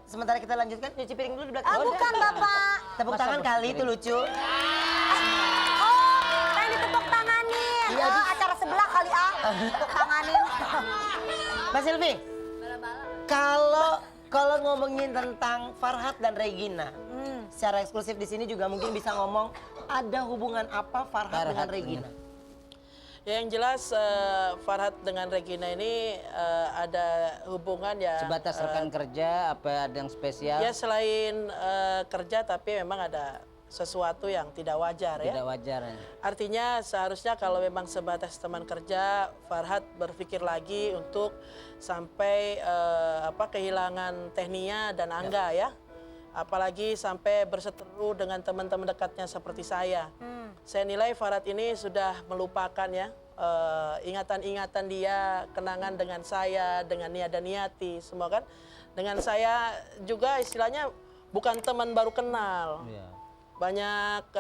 sementara kita lanjutkan nyuci piring dulu di belakang. Ah, bukan Bapak. Tepuk tangan kali itu lucu. Oh, pengen ditepuk tanganin. Iya, Acara sebelah kali tepuk tanganin. Mbak Silvi, kalau ngomongin tentang Farhat dan Regina, secara eksklusif di sini juga mungkin bisa ngomong ada hubungan apa Farhat dengan Regina? Ya, yang jelas Farhat dengan Regina ini ada hubungan ya. Sebatas rekan kerja, apa ada yang spesial? Ya selain kerja tapi memang ada sesuatu yang tidak wajar ya. Tidak wajar. Artinya seharusnya kalau memang sebatas teman kerja, Farhat berpikir lagi untuk sampai kehilangan Tehnia dan Angga ya. Apalagi sampai berseteru dengan teman-teman dekatnya seperti saya. Saya nilai Farhat ini sudah melupakan ya ingatan-ingatan dia, kenangan dengan saya, dengan Nia dan Niati, semua kan. Dengan saya juga istilahnya bukan teman baru kenal. Iya. Banyak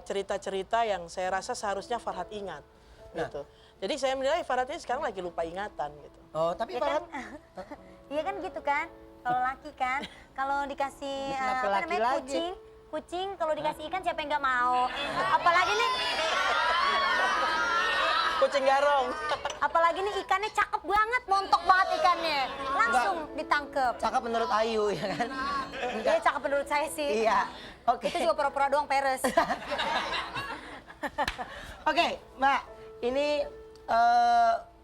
cerita-cerita yang saya rasa seharusnya Farhat ingat. Gitu. Jadi saya menilai Farhat ini sekarang lagi lupa ingatan gitu. Oh, tapi Iya Farhat kan? Iya kan gitu kan? Kalau laki kan, kalau dikasih Kenapa apa laki namanya lagi? kucing kalau dikasih ikan siapa yang nggak mau? Apalagi nih, Kucing garong. apalagi nih ikannya cakep banget, montok banget ikannya, langsung ditangkep. cakep menurut Ayu ya kan? Dia cakep menurut saya sih. Iya. Oke. Itu juga pura-pura doang peres. Oke, Mbak, ini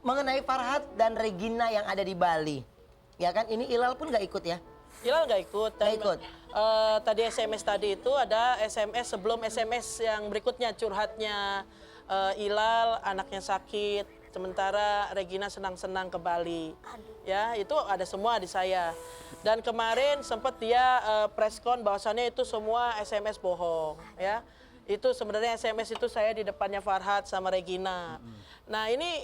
mengenai Farhat dan Regina yang ada di Bali. Ya kan, ini Ilal pun nggak ikut ya? Ilal nggak ikut. Nggak ikut. Tadi SMS tadi itu ada SMS sebelum SMS yang berikutnya curhatnya Ilal anaknya sakit. Sementara Regina senang-senang ke Bali. Ya, itu ada semua di saya. Dan kemarin sempat dia preskon bahwasannya itu semua SMS bohong, ya. Itu sebenarnya SMS itu saya di depannya Farhat sama Regina. Nah, ini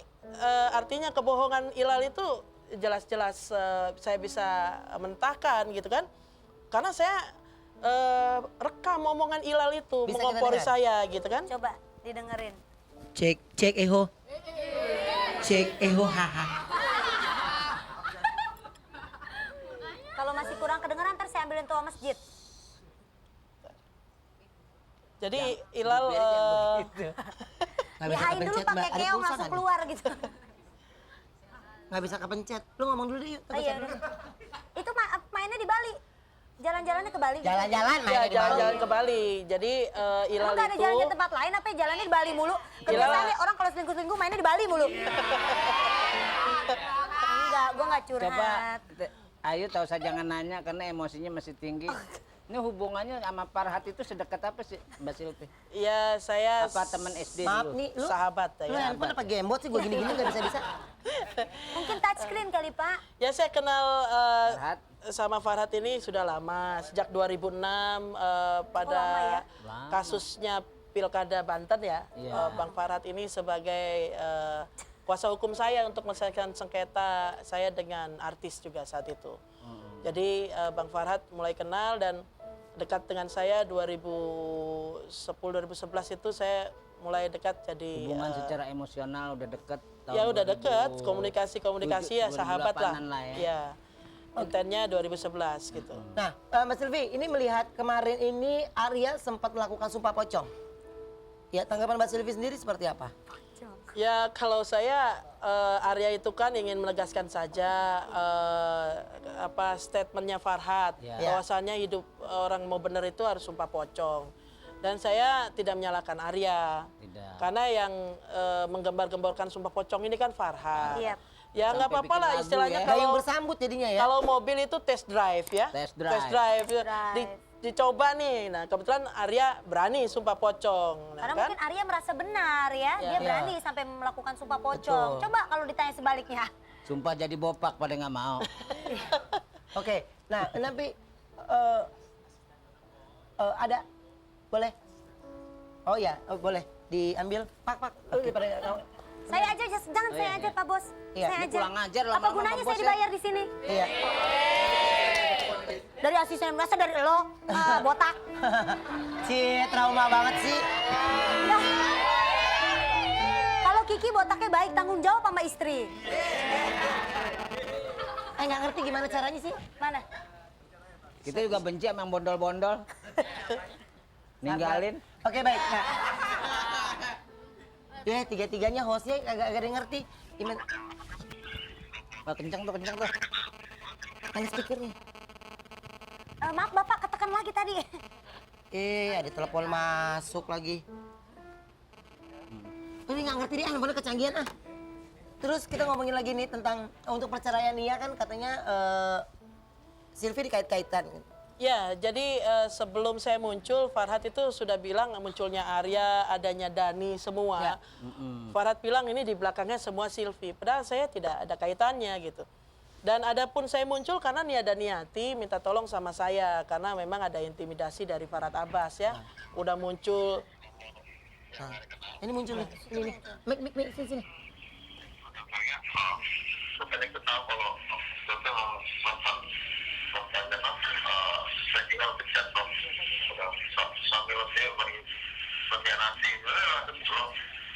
artinya kebohongan Ilal itu jelas-jelas saya bisa mentahkan gitu kan. Karena saya rekam omongan Ilal itu Bisa kita mengompori dengar? saya gitu kan. Coba didengerin. Cek eho. Cek eho haha. Kalau masih kurang kedengeran ntar saya ambilin toa masjid. Jadi Ilal Nggak bisa Dihain dulu kepencet, Mbak. pakai Ada keong pulsa langsung nggak? keluar gitu. Nggak bisa kepencet. Lu ngomong dulu deh yuk. Oh, iya, udah. Itu mainnya di Bali. Jalan-jalannya ke Bali. Jalan-jalan ya mainnya di Bali. jalan-jalan ke Bali. Jadi Ilal Emang gak ada itu jalan ke tempat lain apa ya? Jalannya di Bali mulu. Kebiasaan nih orang kalau selingkuh-selingkuh mainnya di Bali mulu. Enggak, gue gak Coba curhat. Ayu tahu saya jangan nanya karena emosinya masih tinggi. Ini hubungannya sama Farhat itu sedekat apa sih, Mbak Silvi? ya saya Apa teman SD Maaf dulu? nih, lu sahabat lu ya. handphone apa gamebot sih? Gue gini-gini nggak bisa-bisa. Mungkin touchscreen kali Pak. Ya saya kenal Farhat? sama Farhat ini sudah lama, sejak 2006 pada lama ya? Lama. kasusnya Pilkada Banten ya. Iya. Bang Farhat ini sebagai kuasa hukum saya untuk menyelesaikan sengketa saya dengan artis juga saat itu. Jadi Bang Farhat mulai kenal dan dekat dengan saya 2010-2011 itu saya mulai dekat jadi Hubungan secara emosional udah deket. ya udah dekat, komunikasi ya sahabat lah. 2008-an lah ya. Ya. Intennya 2011 gitu. Nah, Mas Silvi, ini melihat kemarin ini Arya sempat melakukan sumpah pocong. Ya, tanggapan Mbak Silvi sendiri seperti apa? Ya kalau saya Arya itu kan ingin menegaskan saja statementnya Farhat Ya. bahwasannya hidup orang mau benar itu harus sumpah pocong. Dan saya tidak menyalahkan Arya. Tidak. Karena yang menggembar-gemborkan sumpah pocong ini kan Farhat. Iya. Ya nggak Sampai apa-apa bikin lah lagu istilahnya ya. Kayak yang kalau bersambut jadinya ya? kalau mobil itu test drive ya. Test drive. Test drive. drive. Dicoba nih. Nah kebetulan Arya berani sumpah pocong. Nah, Karena kan? mungkin Arya merasa benar ya. Dia berani sampai melakukan sumpah pocong. Betul. Coba kalau ditanya sebaliknya. Sumpah jadi bopak pada nggak mau. Oke, nah tapi ada, boleh? Oh ya, boleh diambil. Pak, daripada nggak tahu. Saya aja, jangan saya aja Pak Bos. Iya, Saya ini aja. kurang ajar Apa lama-lama gunanya Pak saya Bos ya? dibayar di sini? Iya. Dari asisten merasa dari lo botak. Trauma banget sih. Dah. Kalau Kiki botaknya baik, tanggung jawab sama istri. Nggak ngerti gimana caranya sih? Mana? Kita juga benci sama yang bondol-bondol. Ninggalin. Oke baik. Nah. Ya tiga-tiganya hostnya agak ada yang ngerti. Gimana? Oh, kencang tuh. Ada speakernya. Maaf Bapak, ketekan lagi tadi. Ada telepon masuk lagi. Ini nggak ngerti dia, bener kecanggihan ah. Terus kita ngomongin lagi nih tentang untuk perceraian Nia kan katanya Silvi dikait-kaitan. Ya, jadi sebelum saya muncul, Farhad itu sudah bilang munculnya Arya, adanya Dani, semua. Ya. Farhad bilang ini di belakangnya semua Silvi. Padahal saya tidak ada kaitannya gitu. Dan adapun saya muncul karena Nia Daniati minta tolong sama saya. Karena memang ada intimidasi dari Farhad Abbas ya. Udah muncul. Nah, ini muncul nih, ini. Mik, sini. Bukan ikut tahu kalau dokter mantan saya kira pecat dong sambil saya bagi nasi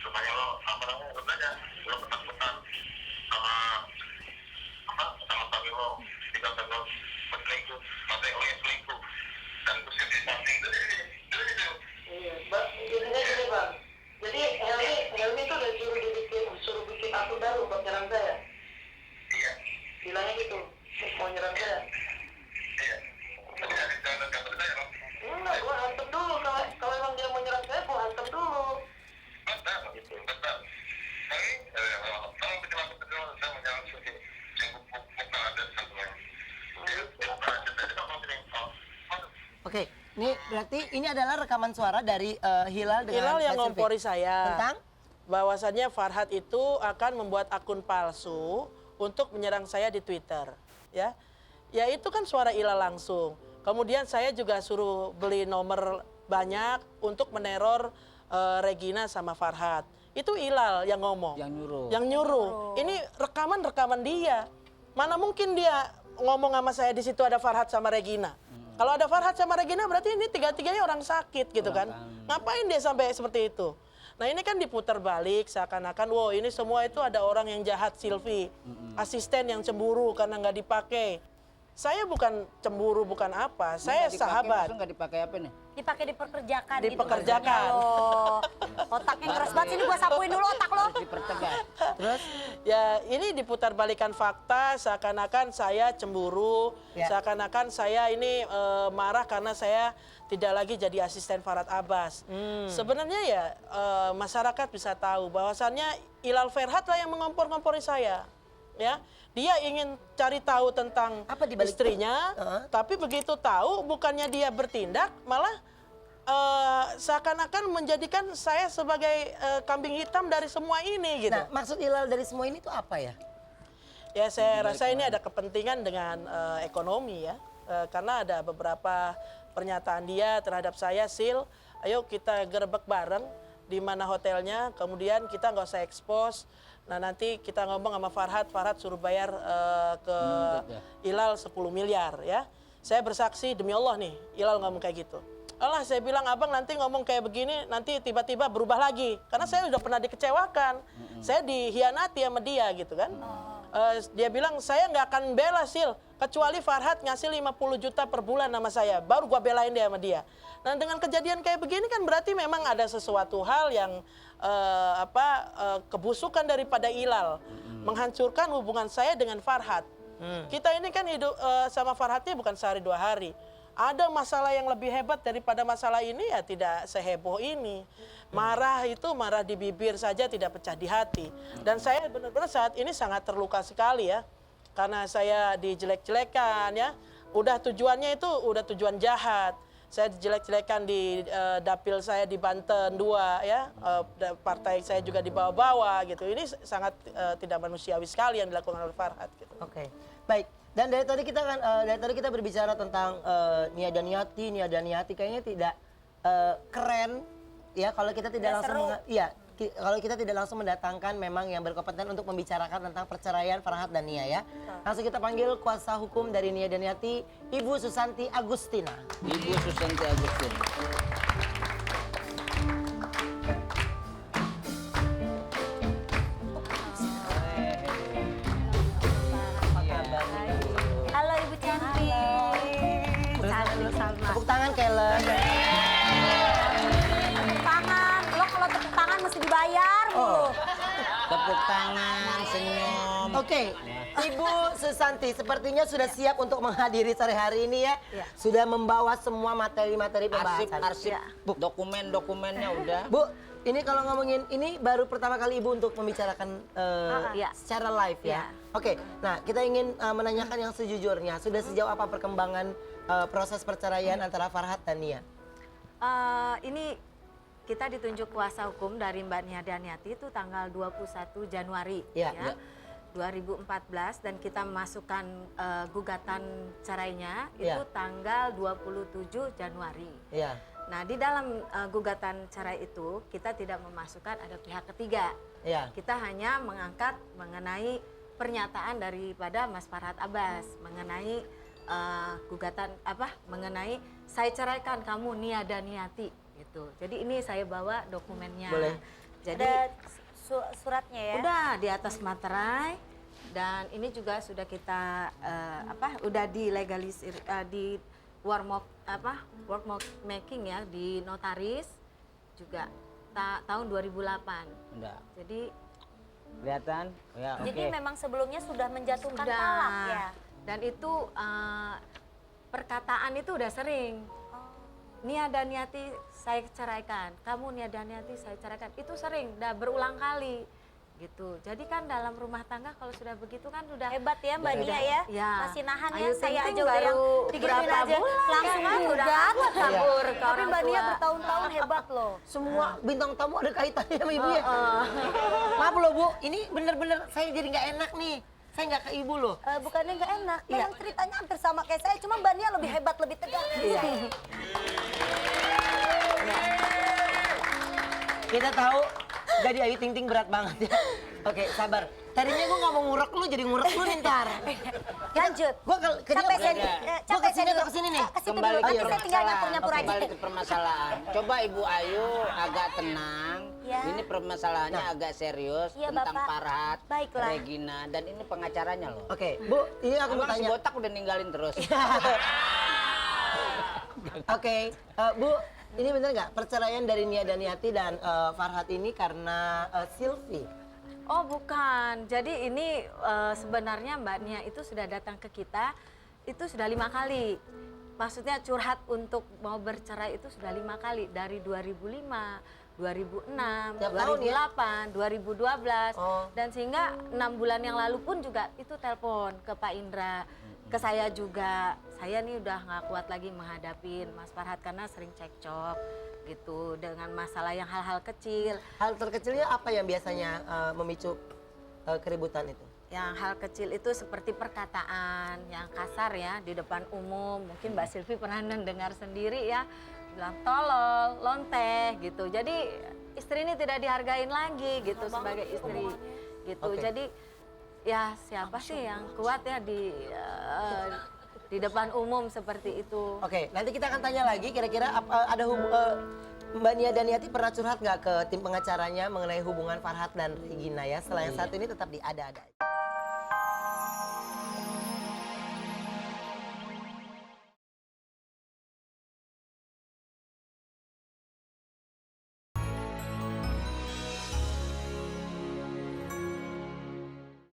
supaya lo apa namanya katanya lo petang-petang sama suami lo dikatakan lo berselingkuh katanya lo yang selingkuh dan kusir di samping itu. Iya, Mbak, intinya gini Bang. Jadi Helmi itu udah suruh bikin akun baru buat nyerang saya. Iya. Bilangnya gitu, mau nyerang saya. Iya. Tapi jangan gambar saya loh. Enggak, gua hantem dulu. Kalau emang dia mau nyerang saya, gua hantem dulu. Betul. Tapi kalau kecelakaan saya menjalan sedikit. Saya buka ada satu yang. Oke, ini berarti ini adalah rekaman suara dari Hilal dengan Hilal yang Silvi. ngompori saya. Tentang? Bahwasannya Farhad itu akan membuat akun palsu untuk menyerang saya di Twitter, ya. Ya itu kan suara Hilal langsung. Kemudian saya juga suruh beli nomor banyak untuk meneror Regina sama Farhad. Itu Hilal yang ngomong. Yang nyuruh. Ini rekaman dia. Mana mungkin dia ngomong sama saya di situ ada Farhad sama Regina. Kalau ada Farhad sama Regina berarti ini tiga-tiganya orang sakit gitu kan. Ngapain dia sampai seperti itu? Nah ini kan diputar balik seakan-akan wow ini semua itu ada orang yang jahat Silvi. Asisten yang cemburu karena nggak dipakai. Saya bukan cemburu, bukan apa. Saya sahabat. Nggak dipakai apa nih? Dipakai dipekerjakan. Dipekerjakan. Gitu, otaknya keras banget, sini gua sapuin dulu otak lo. Dipertegas. Terus? Ya ini diputar balikan fakta seakan-akan saya cemburu. Ya. Seakan-akan saya ini marah karena saya tidak lagi jadi asisten Farhad Abbas. Sebenarnya ya masyarakat bisa tahu bahwasannya Hilal Ferhat lah yang mengompor-ngompori saya. Ya, dia ingin cari tahu tentang Apa di balik istrinya, tapi begitu tahu bukannya dia bertindak, malah seakan-akan menjadikan saya sebagai kambing hitam dari semua ini gitu. Nah, maksud Hilal dari semua ini tuh apa ya? Ya saya rasa ini ada kepentingan dengan ekonomi ya, karena ada beberapa pernyataan dia terhadap saya, Sil, ayo kita gerebek bareng di mana hotelnya, kemudian kita nggak usah expose. Nah nanti kita ngomong sama Farhad suruh bayar ke Hilal 10 miliar ya. Saya bersaksi demi Allah nih, Hilal ngomong kayak gitu. Allah saya bilang abang nanti ngomong kayak begini nanti tiba-tiba berubah lagi. Karena saya udah pernah dikecewakan, saya dihianati sama dia gitu kan. Dia bilang saya nggak akan bela Sil, kecuali Farhad ngasih 50 juta per bulan sama saya, baru gua belain dia sama dia. Nah dengan kejadian kayak begini kan berarti memang ada sesuatu hal yang kebusukan daripada Hilal, menghancurkan hubungan saya dengan Farhad. Kita ini kan hidup sama Farhadnya bukan sehari dua hari. Ada masalah yang lebih hebat daripada masalah ini ya tidak seheboh ini. Marah itu marah di bibir saja tidak pecah di hati. Dan saya benar-benar saat ini sangat terluka sekali ya. Karena saya dijelek-jelekan ya. Udah tujuannya itu udah tujuan jahat. Saya dijelek-jelekan di dapil saya di Banten 2 ya. Partai saya juga dibawa-bawa gitu. Ini sangat tidak manusiawi sekali yang dilakukan oleh Farhad gitu. Oke. Baik. Dan dari tadi kita berbicara tentang Nia Daniati kayaknya tidak keren ya kalau kita tidak langsung kalau kita tidak langsung mendatangkan memang yang berkompeten untuk membicarakan tentang perceraian Farhad dan Nia ya. Langsung kita panggil kuasa hukum dari Nia Daniati, Ibu Susanti Agustina. Ibu Susanti Agustina. Halo Ibu cantik. tangan Kellen. Tepuk tangan. Lo kalau tepuk tangan mesti dibayar mulu. Tepuk tangan, senyum. Oke, Ibu Susanti sepertinya sudah siap untuk menghadiri sore hari ini ya. Iya. Sudah membawa semua materi-materi pembahasan. Arsip, dokumen-dokumennya udah. Bu, ini kalau ngomongin ini baru pertama kali Ibu untuk membicarakan Iya. secara live ya. Iya. Oke, nah kita ingin menanyakan yang sejujurnya. Sudah sejauh apa perkembangan proses perceraian antara Farhat dan Nia? Ini kita ditunjuk kuasa hukum dari Mbak Nia Daniati itu tanggal 21 Januari Iya, ya. iya. 2014 dan kita memasukkan gugatan cerainya Iya. itu tanggal 27 Januari. Iya. Nah, di dalam gugatan cerai itu kita tidak memasukkan ada pihak ketiga. Iya. Kita hanya mengangkat mengenai pernyataan daripada Mas Farhat Abbas mengenai gugatan mengenai saya ceraikan kamu Nia Daniati gitu. Jadi ini saya bawa dokumennya. Boleh. Jadi Ada suratnya ya. udah di atas materai dan ini juga sudah kita udah dilegalisir di work making ya di notaris juga tahun 2008. Udah. Jadi Kelihatan? Ya, oke. Jadi memang sebelumnya sudah menjatuhkan sudah. talak ya. Dan itu perkataan itu udah sering. Oh. Nia Daniati saya ceraikan, kamu Nia Daniati saya ceraikan. Itu sering, udah berulang kali gitu. Jadi kan dalam rumah tangga kalau sudah begitu kan udah Hebat ya Mbak Nia ya. Ya. Masih nahan ya. Ayu Saya Ting aja Ting udah yang baru digituin berapa aja bulan langsung kan gugat. udah kabur ke Tapi orang Mbak Nia tua. bertahun-tahun hebat loh. Semua bintang tamu ada kaitannya sama Ibu ya. Maaf loh Bu, ini bener-bener saya jadi nggak enak nih. Saya nggak ke Ibu loh. Bukannya nggak enak, Iya. memang ceritanya hampir sama kayak saya, cuma Mbak Nia lebih hebat, lebih tegas. Iya. Kita tahu jadi Ayu Ting Ting berat banget ya. Oke, sabar. Tadinya gue nggak mau ngurek lu, jadi ngurek lu nih ntar. Lanjut. Gue ke Capek saya, gue capek kesini saya atau dulu. kesini nih? Ke situ Kembali dulu, ke nanti saya tinggal nyampur-nyampur aja. Kembali ke permasalahan. Coba Ibu Ayu agak tenang. Ya. Ini permasalahannya agak serius Iya, tentang Bapak. Farhat, Baiklah. Regina, dan ini pengacaranya loh. Oke, Bu, ini aku mau Emang si tanya. botak udah ninggalin terus. Oke, Bu, ini bener nggak perceraian dari Nia Daniati dan Farhat ini karena Sylvie? Oh bukan, jadi ini sebenarnya Mbak Nia itu sudah datang ke kita itu sudah 5 kali. Maksudnya curhat untuk mau bercerai itu sudah 5 kali dari 2005, 2006, Tiap tahun ya? 2008, 2012 Oh. dan sehingga 6 bulan yang lalu pun juga itu telepon ke Pak Indra, ke saya juga. Saya nih udah nggak kuat lagi menghadapin Mas Farhat karena sering cekcok gitu dengan masalah yang hal-hal kecil. Hal terkecilnya apa yang biasanya memicu keributan itu? Yang hal kecil itu seperti perkataan yang kasar ya di depan umum. Mungkin Mbak Silvi pernah mendengar sendiri ya, bilang tolol, lonteh gitu. Jadi istri ini tidak dihargain lagi gitu sebagai istri gitu. Oke. Jadi ya siapa sih yang kuat ya di depan umum seperti itu. Oke, nanti kita akan tanya lagi kira-kira ada Mbak Nia Daniati pernah curhat nggak ke tim pengacaranya mengenai hubungan Farhat dan Regina ya? Setelah yang satu ini tetap di Ada-Ada.